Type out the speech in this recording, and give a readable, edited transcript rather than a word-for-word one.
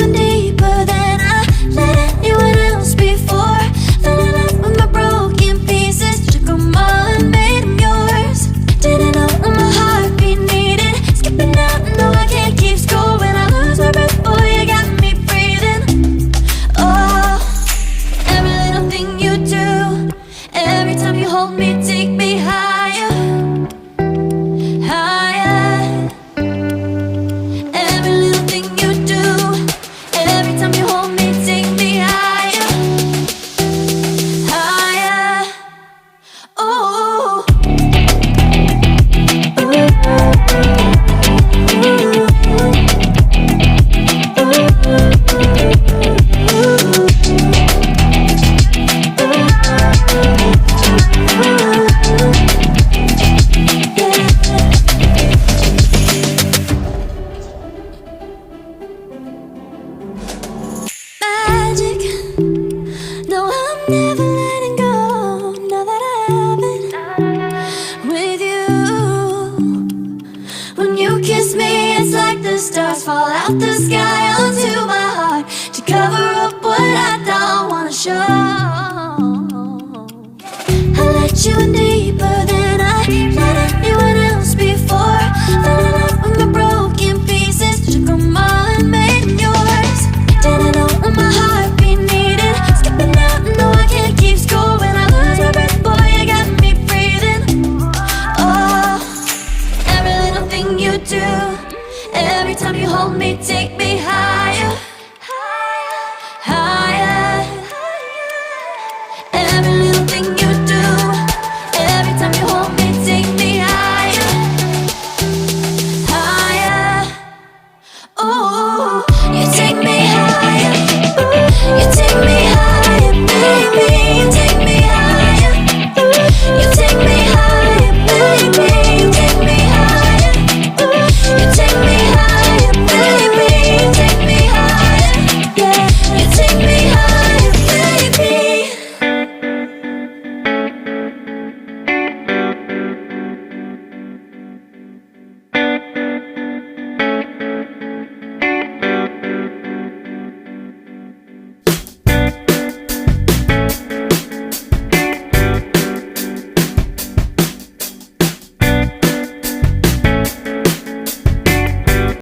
in deeper than I let anyone else before. Fell in love with my broken pieces, took 'em all and made 'em yours. Didn't know what my heartbeat needed, skipping out, no I can't keep score. When I lose my breath, boy, you got me breathing. Oh, every little thing you do, every time you hold me, take me higher, higher. Every little thing you do, every time you hold me, take me higher, higher. Oh, magic. No, I'm never letting go. Now that I have it with you. When you kiss me, it's like the stars fall out the sky.